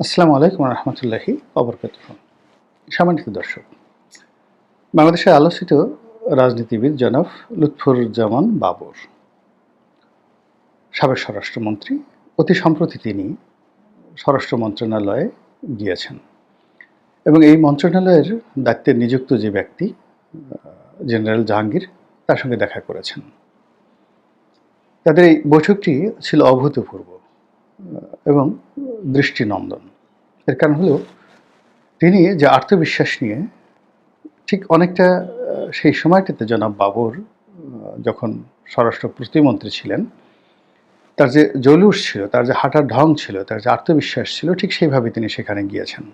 আসসালামু আলাইকুম রহমতুল্লাহি ওবরকাতুহ। সম্মানিত দর্শক, বাংলাদেশের আলোচিত রাজনীতিবিদ জনাব লুৎফুজ্জামান বাবর, সাবেক স্বরাষ্ট্রমন্ত্রী। অতি সম্প্রতি তিনি স্বরাষ্ট্র মন্ত্রণালয়ে গিয়েছেন এবং এই মন্ত্রণালয়ের দায়িত্বে নিযুক্ত যে ব্যক্তি জেনারেল জাহাঙ্গীর, তার সঙ্গে দেখা করেছেন। তাদের এই বৈঠকটি ছিল অভূতপূর্ব এবং দৃষ্টিনন্দন। এর কারণ হলো, তিনি যে আত্মবিশ্বাস নিয়ে ঠিক অনেকটা সেই সময়টাতে জনাব বাবর যখন স্বরাষ্ট্র প্রতিমন্ত্রী ছিলেন, তার যে জৌলুস ছিল, তার যে হাঁটার ঢং ছিল, তার যে আত্মবিশ্বাস ছিল, ঠিক সেইভাবে তিনি সেখানে গিয়েছেন।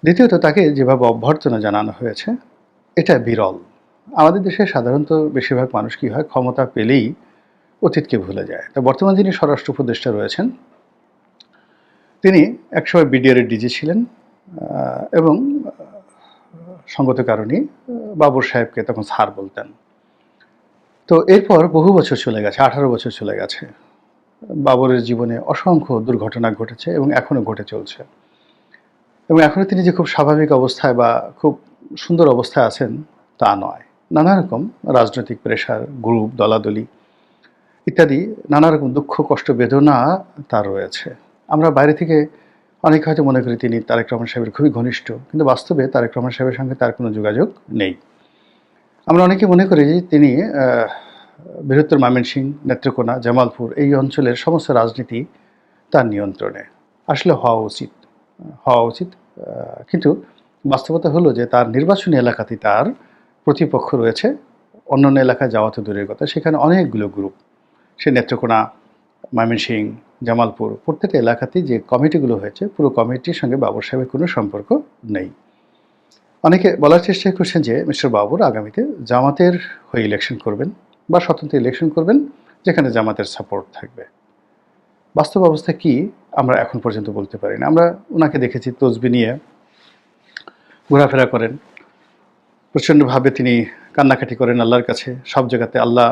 দ্বিতীয়ত, তাকে যেভাবে অভ্যর্থনা জানানো হয়েছে, এটা বিরল। আমাদের দেশে সাধারণত বেশিরভাগ মানুষ কী হয়, ক্ষমতা পেলেই অতীতকে ভুলে যায়। তা বর্তমান যিনি স্বরাষ্ট্র উপদেষ্টা রয়েছেন, তিনি একসময় বিডিআরের ডিজি ছিলেন এবং সঙ্গত কারণেই বাবর সাহেবকে তখন স্যার বলতেন। তো এরপর বহু বছর চলে গেছে, 18 বছর চলে গেছে। বাবরের জীবনে অসংখ্য দুর্ঘটনা ঘটেছে এবং এখনও ঘটে চলছে। এবং এখনও তিনি যে খুব স্বাভাবিক অবস্থায় বা খুব সুন্দর অবস্থায় আছেন তা নয়। নানা রকম রাজনৈতিক প্রেশার, গ্রুপ, দলাদলি ইত্যাদি নানা রকম দুঃখ, কষ্ট, বেদনা তার রয়েছে। আমরা বাইরে থেকে অনেকে হয়তো মনে করি তিনি তারেক রহমান সাহেবের খুবই ঘনিষ্ঠ, কিন্তু বাস্তবে তারেক রহমান সাহেবের সঙ্গে তার কোনো যোগাযোগ নেই। আমরা অনেকে মনে করি যে তিনি বৃহত্তর ময়মনসিংহ, নেত্রকোনা, জামালপুর এই অঞ্চলের সমস্ত রাজনীতি তার নিয়ন্ত্রণে। আসলে হওয়া উচিত। কিন্তু বাস্তবতা হলো যে তার নির্বাচনী এলাকাতেই তার প্রতিপক্ষ রয়েছে। অন্যান্য এলাকায় যাওয়া তো দূরের কথা, সেখানে অনেকগুলো গ্রুপ। সে নেত্রকোনা, ময়মনসিংহ, জামালপুর প্রত্যেকটা এলাকাতেই যে কমিটিগুলো হয়েছে, পুরো কমিটির সঙ্গে বাবর সাহেবের কোনো সম্পর্ক নেই। অনেকে বলার চেষ্টা করছেন যে মিস্টার বাবর আগামীতে জামাতের হয়ে ইলেকশন করবেন বা স্বতন্ত্র ইলেকশন করবেন, যেখানে জামাতের সাপোর্ট থাকবে। বাস্তব অবস্থা কি আমরা এখন পর্যন্ত বলতে পারি না। আমরা ওনাকে দেখেছি তসবি নিয়ে ঘোরাফেরা করেন, প্রচণ্ডভাবে তিনি কান্নাকাটি করেন আল্লাহর কাছে, সব জায়গাতে আল্লাহ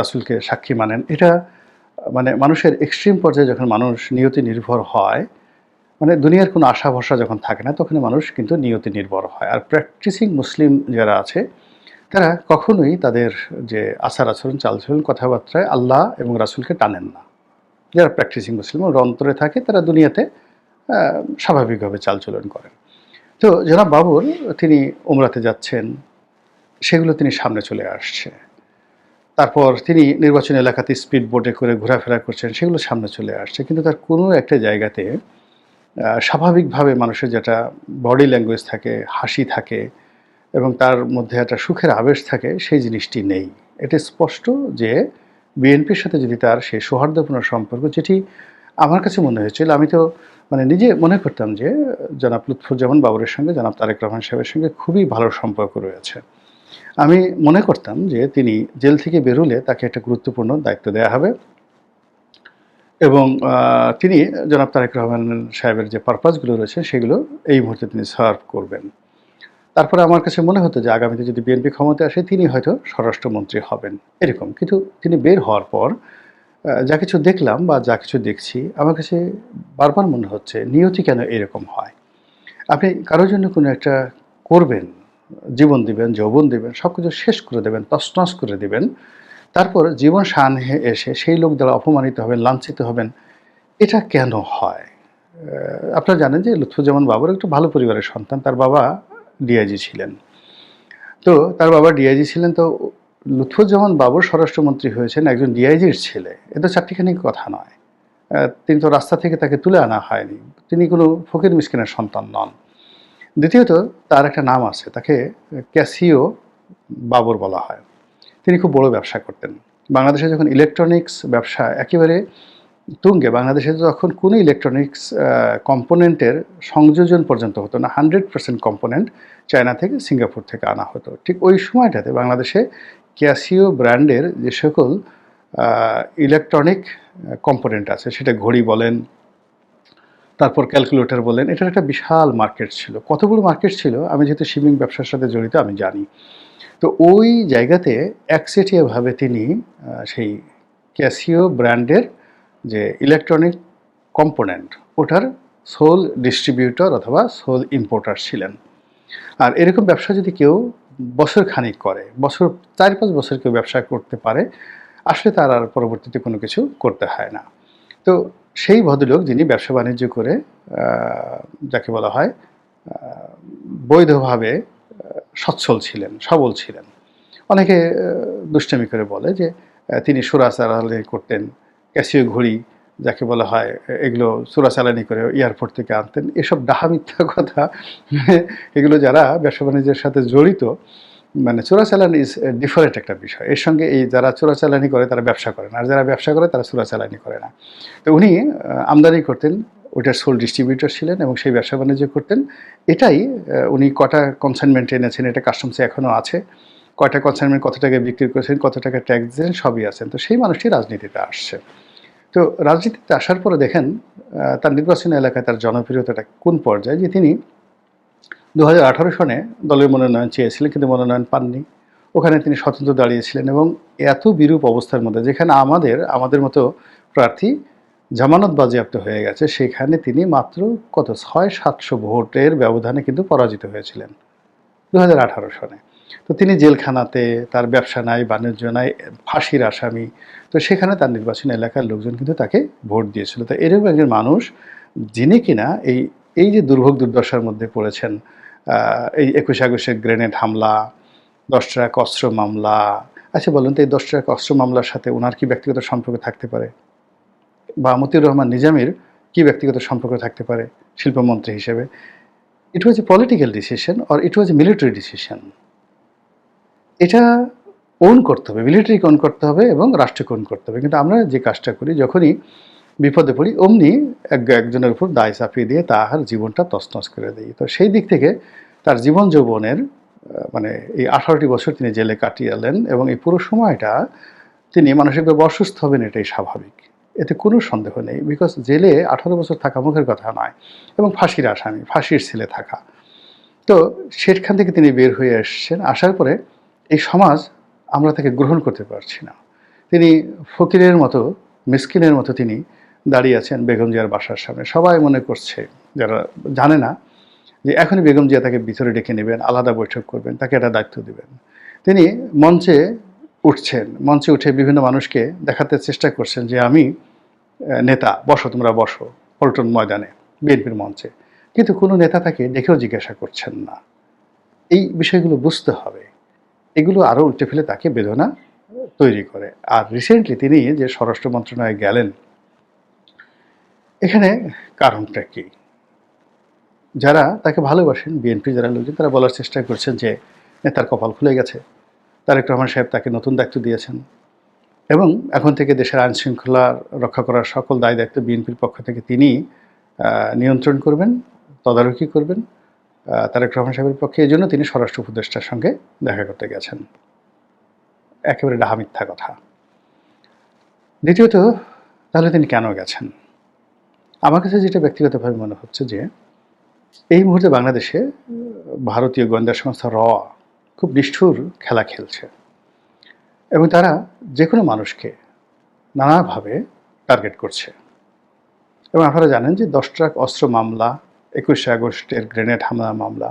রাসূলকে সাক্ষী মানেন। এটা মানে মানুষের এক্সট্রিম পর্যায়ে যখন মানুষ নিয়তি নির্ভর হয়, মানে দুনিয়ার কোনো আশা ভরসা যখন থাকে না, তখন মানুষ কিন্তু নিয়তি নির্ভর হয়। আর প্র্যাকটিসিং মুসলিম যারা আছে, তারা কখনোই তাদের যে আচার আচরণ, চালচলন, কথাবার্তায় আল্লাহ এবং রাসূলকে টানেন না। যারা প্র্যাকটিসিং মুসলিম ওর অন্তরে থাকে, তারা দুনিয়াতে স্বাভাবিকভাবে চালচলন করেন। তো জনাব বাবর তিনি উমরাতে যাচ্ছেন, সেগুলো তিনি সামনে চলে আসছে। তারপর তিনি নির্বাচনী এলাকাতে স্পিড বোটে করে ঘোরাফেরা করছেন, সেগুলো সামনে চলে আসছে। কিন্তু তার কোনো একটা জায়গাতে স্বাভাবিকভাবে মানুষের যেটা বডি ল্যাঙ্গুয়েজ থাকে, হাসি থাকে এবং তার মধ্যে একটা সুখের আবেশ থাকে, সেই জিনিসটি নেই। এটা স্পষ্ট যে বিএনপির সাথে যদি তার সেই সৌহার্দ্যপূর্ণ সম্পর্ক, যেটি আমার কাছে মনে হয়েছিল, আমি তো মানে নিজে মনে করতাম যে জনাব লুৎফুজ্জামান বাবরের সঙ্গে জনাব তারেক রহমান সাহেবের সঙ্গে খুবই ভালো সম্পর্ক রয়েছে। আমি মনে করতাম যে তিনি জেল থেকে বেরোলে তাকে একটা গুরুত্বপূর্ণ দায়িত্ব দেয়া হবে এবং তিনি জনাব তারেক রহমান সাহেবের যে পারপাসগুলো রয়েছে, সেগুলো এই মুহূর্তে তিনি সার্ভ করবেন। তারপরে আমার কাছে মনে হতো যে আগামীতে যদি বিএনপি ক্ষমতায় আসে, তিনি হয়তো স্বরাষ্ট্রমন্ত্রী হবেন, এরকম। কিন্তু তিনি বের হওয়ার পর যা কিছু দেখলাম বা যা কিছু দেখছি, আমার কাছে বারবার মনে হচ্ছে নিয়তি কেন এরকম হয়। আপনি কারোর জন্য কোনো একটা করবেন, জীবন দিবেন, যৌবন দিবেন, সব কিছু শেষ করে দেবেন, তছনছ করে দিবেন। তারপর জীবন সামনে এসে সেই লোক দ্বারা অপমানিত হবেন, লাঞ্ছিত হবেন। এটা কেন হয়? আপনারা জানেন যে লুৎফুজ্জামান বাবর একটু ভালো পরিবারের সন্তান। তার বাবা ডিআইজি ছিলেন। তো তার বাবা ডিআইজি ছিলেন, তো লুৎফুজ্জামান বাবর স্বরাষ্ট্রমন্ত্রী হয়েছেন একজন ডিআইজির ছেলে। এ তো চারটিখানি কথা নয়। তিনি তো রাস্তা থেকে তাকে তুলে আনা হয়নি। তিনি কোনো ফকির মিসকিনের সন্তান নন। দ্বিতীয়ত, তার একটা নাম আছে, তাকে ক্যাসিও বাবর বলা হয়। তিনি খুব বড় ব্যবসা করতেন। বাংলাদেশে যখন ইলেকট্রনিক্স ব্যবসা একেবারে তুঙ্গে, বাংলাদেশে যখন কোনো ইলেকট্রনিক্স কম্পোনেন্টের সংযোজন পর্যন্ত হতো না, 100% কম্পোনেন্ট চায়না থেকে, সিঙ্গাপুর থেকে আনা হতো। ঠিক ওই সময়টাতে বাংলাদেশে ক্যাসিও ব্র্যান্ডের যে সকল ইলেকট্রনিক কম্পোনেন্ট আছে, সেটা ঘড়ি বলেন, তারপর ক্যালকুলেটর বলেন, এটার একটা বিশাল মার্কেট ছিল। কত বড় মার্কেট ছিল, আমি যেহেতু শিপিং ব্যবসার সাথে জড়িত, আমি জানি। তো ওই জায়গাতে একচেটিয়াভাবে তিনি সেই ক্যাসিও ব্র্যান্ডের যে ইলেকট্রনিক কম্পোনেন্ট, ওটার সোল ডিস্ট্রিবিউটর অথবা সোল ইম্পোর্টার ছিলেন। আর এরকম ব্যবসা যদি কেউ বছর খানিক করে, বছর 4-5 বছর কেউ ব্যবসা করতে পারে, আসলে তার আর পরবর্তীতে কোনো কিছু করতে হয় না। তো সেই ভদ্রলোক যিনি ব্যবসা বাণিজ্য করে যাকে বলা হয় বৈধভাবে সচ্ছল ছিলেন, সবল ছিলেন। অনেকে দুষ্টামি করে বলে যে তিনি চোরাচালানি করতেন, ক্যাসিও ঘড়ি যাকে বলা হয় এগুলো চোরাচালানি করে এয়ারপোর্ট থেকে আনতেন। এসব ডাহা মিথ্যা কথা। এগুলো যারা ব্যবসা বাণিজ্যের সাথে জড়িত, মানে চোরাচালানি ইজ ডিফারেন্ট একটা বিষয়। এর সঙ্গে এই যারা চোরাচালানি করে তারা ব্যবসা করে না, আর যারা ব্যবসা করে তারা চোরাচালানি করে না। তো উনি আমদানি করতেন, ওইটার সোল ডিস্ট্রিবিউটর ছিলেন এবং সেই ব্যবসা বাণিজ্য করতেন। এটাই উনি কটা কনসাইনমেন্ট এনেছেন, এটা কাস্টমসে এখনও আছে। কয়টা কনসাইনমেন্ট কত টাকায় বিক্রি করেছেন, কত টাকা ট্যাক্স দিয়েছেন, সবই আছেন। তো সেই মানুষটি রাজনীতিতে আসছে। তো রাজনীতিতে আসার পরে দেখেন তার নির্বাচনী এলাকায় তার জনপ্রিয়তাটা কোন পর্যায়ে, যে তিনি 2018 সনে দলের মনোনয়ন চেয়েছিলেন কিন্তু মনোনয়ন পাননি। ওখানে তিনি স্বতন্ত্র দাঁড়িয়েছিলেন এবং এত বিরূপ অবস্থার মধ্যে, যেখানে আমাদের মতো প্রার্থী জামানত বাজেয়াপ্ত হয়ে গেছে, সেখানে তিনি মাত্র কত 600-700 ভোটের ব্যবধানে কিন্তু পরাজিত হয়েছিলেন 2018 সনে। তো তিনি জেলখানাতে, তার ব্যবসা নাই, বাণিজ্য নাই, ফাঁসির আসামি। তো সেখানে তার নির্বাচনী এলাকার লোকজন কিন্তু তাকে ভোট দিয়েছিল। তো এরকম একজন মানুষ যিনি কিনা এই যে দুর্ভোগ দুর্দশার মধ্যে পড়েছেন, এই 21 আগস্টের গ্রেনেড হামলা, 10 ট্রাক অস্ত্র মামলা। আচ্ছা বলুন তো, এই 10 ট্রাক অস্ত্র মামলার সাথে ওনার কি ব্যক্তিগত সম্পর্ক থাকতে পারে? বা মতিউর রহমান নিজামীর কি ব্যক্তিগত সম্পর্ক থাকতে পারে শিল্পমন্ত্রী হিসেবে? It was a political decision or it was a military decision. এটা ওন করতে হবে, মিলিটারিকে ওন করতে হবে এবং রাষ্ট্রকে ওন করতে হবে। কিন্তু আমরা যে কাজটা করি, যখনই বিপদে পড়ি অমনি একজনের উপর দায় চাপিয়ে দিয়ে তার জীবনটা তছনছ করে দিই। তো সেই দিক থেকে তার জীবন যৌবনের মানে এই 18টি বছর তিনি জেলে কাটিয়েলেন এবং এই পুরো সময়টা তিনি মানসিকভাবে অসুস্থ হবেন, এটাই স্বাভাবিক। এতে কোনো সন্দেহ নেই। বিকজ জেলে 18 বছর থাকা মুখের কথা নয়, এবং ফাঁসির আসামি, ফাঁসির ছেলে থাকা। তো সেখান থেকে তিনি বের হয়ে এসছেন। আসার পরে এই সমাজ আমরা তাকে গ্রহণ করতে পারছি না। তিনি ফকিরের মতো, মিসকিনের মতো তিনি দাঁড়িয়ে আছেন বেগম জিয়ার বাসার সামনে। সবাই মনে করছে, যারা জানে না, যে এখনই বেগম জিয়া তাকে ভিতরে ডেকে নেবেন, আলাদা বৈঠক করবেন, তাকে একটা দায়িত্ব দেবেন। তিনি মঞ্চে উঠছেন, মঞ্চে উঠে বিভিন্ন মানুষকে দেখাতে চেষ্টা করছেন যে আমি নেতা, বসো তোমরা বসো পল্টন ময়দানে, বিএনপির মঞ্চে। কিন্তু কোনো নেতা তাকে ডেকেও জিজ্ঞাসা করছেন না। এই বিষয়গুলো বুঝতে হবে। এগুলো আরও উল্টে ফেলে তাকে বেদনা তৈরি করে। আর রিসেন্টলি তিনি যে স্বরাষ্ট্র মন্ত্রণালয়ে গেলেন, এখানে কারণটা কি? যারা তাকে ভালোবাসেন, বিএনপি যারা লোকজন, তারা বলার চেষ্টা করছেন যে নেতার কপাল খুলে গেছে, তারেক রহমান সাহেব তাকে নতুন দায়িত্ব দিয়েছেন এবং এখন থেকে দেশের আইন শৃঙ্খলা রক্ষা করার সকল দায় দায়িত্ব বিএনপির পক্ষ থেকে তিনি নিয়ন্ত্রণ করবেন, তদারকি করবেন তারেক রহমান সাহেবের পক্ষে। এই জন্য তিনি স্বরাষ্ট্র উপদেষ্টার সঙ্গে দেখা করতে গেছেন। একেবারে ডাহা মিথ্যা কথা। দ্বিতীয়ত, তাহলে তিনি কেন গেছেন? আমার কাছে যেটা ব্যক্তিগতভাবে মনে হচ্ছে যে এই মুহূর্তে বাংলাদেশে ভারতীয় গোয়েন্দা সংস্থা র খুব নিষ্ঠুর খেলা খেলছে এবং তারা যে কোনো মানুষকে নানাভাবে টার্গেট করছে। এবং আপনারা জানেন যে 10 ট্রাক অস্ত্র মামলা, 21 আগস্টের গ্রেনেড হামলা মামলা,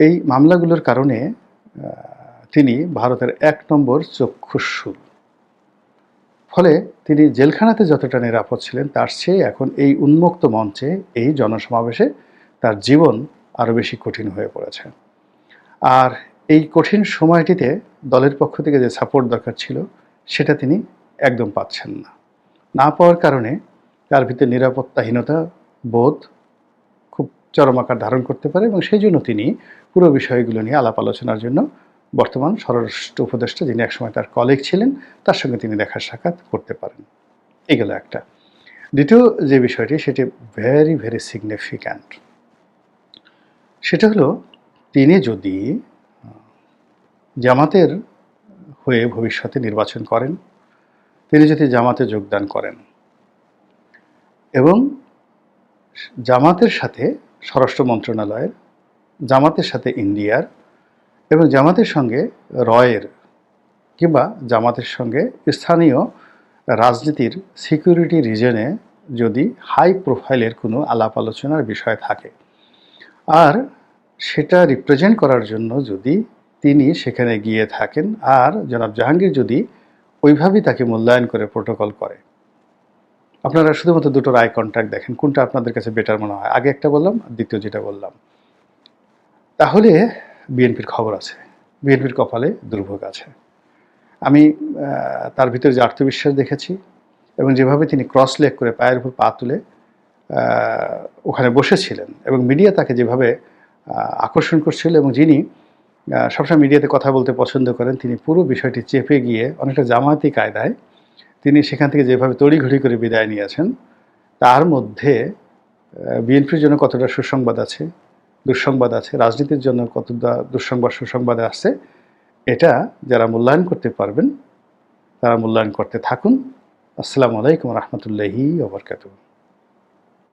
এই মামলাগুলোর কারণে তিনি ভারতের 1 নম্বর চক্ষুশূল। ফলে তিনি জেলখানাতে যতটা নিরাপদ ছিলেন, তার চেয়ে এখন এই উন্মুক্ত মঞ্চে, এই জনসমাবেশে তার জীবন আরও বেশি কঠিন হয়ে পড়েছে। আর এই কঠিন সময়টিতে দলের পক্ষ থেকে যে সাপোর্ট দরকার ছিল, সেটা তিনি একদম পাচ্ছেন না। না পাওয়ার কারণে তার ভিতরে নিরাপত্তাহীনতা বোধ খুব চরম আকার ধারণ করতে পারে এবং সেই জন্য তিনি পুরো বিষয়গুলো নিয়ে আলাপ আলোচনার জন্য বর্তমান স্বরাষ্ট্র উপদেষ্টা, যিনি একসময় তার কলিগ ছিলেন, তার সঙ্গে তিনি দেখা সাক্ষাৎ করতে পারেন। এগুলো একটা। দ্বিতীয় যে বিষয়টি, সেটি ভেরি ভেরি সিগনিফিক্যান্ট। সেটা হলো, তিনি যদি জামাতের হয়ে ভবিষ্যতে নির্বাচন করেন, তিনি যদি জামাতে যোগদান করেন এবং জামাতের সাথে স্বরাষ্ট্র মন্ত্রণালয়ের, জামাতের সাথে ইন্ডিয়ার এবং জামাতের সঙ্গে রয়ের কিংবা জামাতের সঙ্গে স্থানীয় রাজনীতির সিকিউরিটি রিজনে যদি হাই প্রোফাইলের কোনো আলাপ আলোচনার বিষয় থাকে, আর সেটা রিপ্রেজেন্ট করার জন্য যদি তিনি সেখানে গিয়ে থাকেন, আর জনাব জাহাঙ্গীর যদি ওইভাবেই তাকে মূল্যায়ন করে প্রোটোকল করে। আপনারা শুধুমাত্র দুটোর আই কন্ট্যাক্ট দেখেন, কোনটা আপনাদের কাছে বেটার মনে হয়। আগে একটা বললাম, দ্বিতীয় যেটা বললাম, তাহলে বিএনপির খবর আছে, বিএনপির কপালে দুর্ভোগ আছে। আমি তার ভিতরে যে আত্মবিশ্বাস দেখেছি এবং যেভাবে তিনি ক্রস লেগ করে পায়ের উপর পা তুলে ওখানে বসেছিলেন এবং মিডিয়া তাকে যেভাবে আকর্ষণ করছিল, এবং যিনি সবসময় মিডিয়াতে কথা বলতে পছন্দ করেন, তিনি পুরো বিষয়টি চেপে গিয়ে অনেকটা জামায়াতি কায়দায় তিনি সেখান থেকে যেভাবে তড়িঘড়ি করে বিদায় নিয়েছেন, তার মধ্যে বিএনপির জন্য কতটা সুসংবাদ আছে, দুঃসংবাদ আছে, রাজনীতির জন্য কতটা দুঃসংবাদ সুসংবাদ আছে, এটা যারা মূল্যায়ন করতে পারবেন তারা মূল্যায়ন করতে থাকুন। আসসালামু আলাইকুম রহমতুল্লাহি ওয়া বারাকাতুহু।